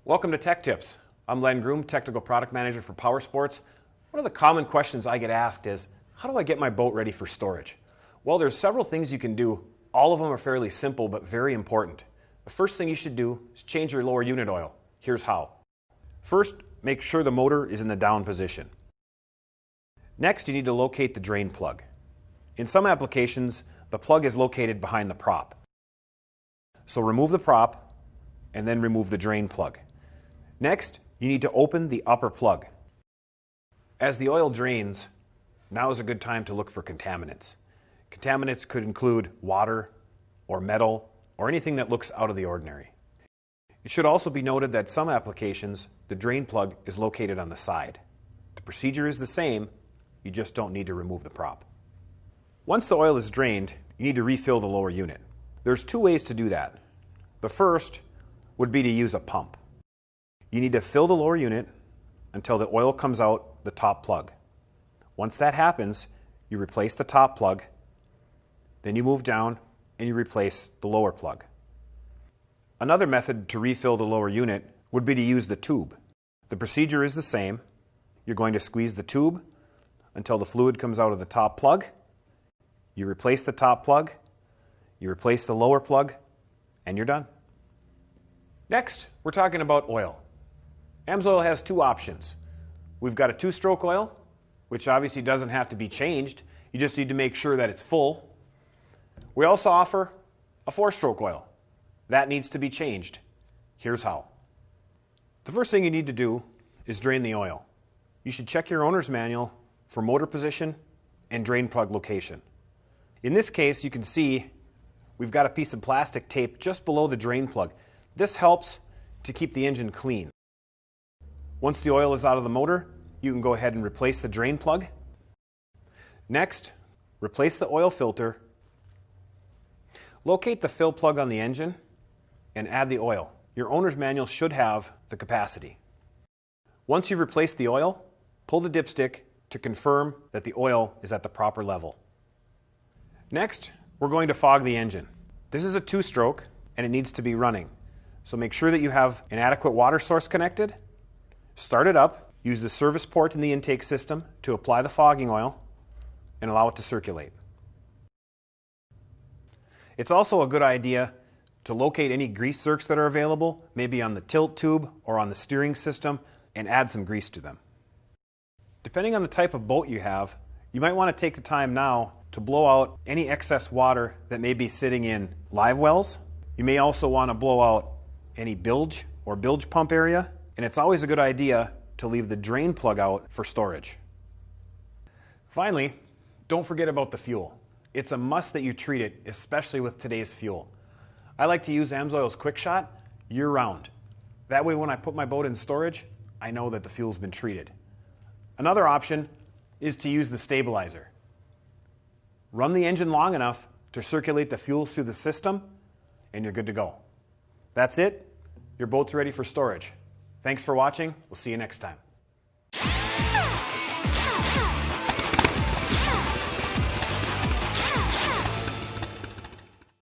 Welcome to Tech Tips. I'm Len Groom, Technical Product Manager for Power Sports. One of the common questions I get asked is, how do I get my boat ready for storage? Well, there's several things you can do. All of them are fairly simple but very important. The first thing you should do is change your lower unit oil. Here's how. First, make sure the motor is in the down position. Next, you need to locate the drain plug. In some applications, the plug is located behind the prop. So remove the prop and then remove the drain plug. Next, you need to open the upper plug. As the oil drains, now is a good time to look for contaminants. Contaminants could include water or metal or anything that looks out of the ordinary. It should also be noted that some applications, the drain plug is located on the side. The procedure is the same, you just don't need to remove the prop. Once the oil is drained, you need to refill the lower unit. There's two ways to do that. The first would be to use a pump. You need to fill the lower unit until the oil comes out the top plug. Once that happens, you replace the top plug, then you move down and you replace the lower plug. Another method to refill the lower unit would be to use the tube. The procedure is the same. You're going to squeeze the tube until the fluid comes out of the top plug. You replace the top plug, you replace the lower plug, and you're done. Next, we're talking about oil. AMSOIL has two options. We've got a two-stroke oil, which obviously doesn't have to be changed. You just need to make sure that it's full. We also offer a four-stroke oil. That needs to be changed. Here's how. The first thing you need to do is drain the oil. You should check your owner's manual for motor position and drain plug location. In this case, you can see we've got a piece of plastic tape just below the drain plug. This helps to keep the engine clean. Once the oil is out of the motor, you can go ahead and replace the drain plug. Next, replace the oil filter. Locate the fill plug on the engine and add the oil. Your owner's manual should have the capacity. Once you've replaced the oil, pull the dipstick to confirm that the oil is at the proper level. Next, we're going to fog the engine. This is a two-stroke and it needs to be running. So make sure that you have an adequate water source connected. Start it up, use the service port in the intake system to apply the fogging oil and allow it to circulate. It's also a good idea to locate any grease zerks that are available, maybe on the tilt tube or on the steering system, and add some grease to them. Depending on the type of boat you have, you might want to take the time now to blow out any excess water that may be sitting in live wells. You may also want to blow out any bilge or bilge pump area, and it's always a good idea to leave the drain plug out for storage. Finally, don't forget about the fuel. It's a must that you treat it, especially with today's fuel. I like to use AMSOIL's Quick Shot year-round. That way when I put my boat in storage, I know that the fuel's been treated. Another option is to use the stabilizer. Run the engine long enough to circulate the fuel through the system, and you're good to go. That's it. Your boat's ready for storage. Thanks for watching. We'll see you next time.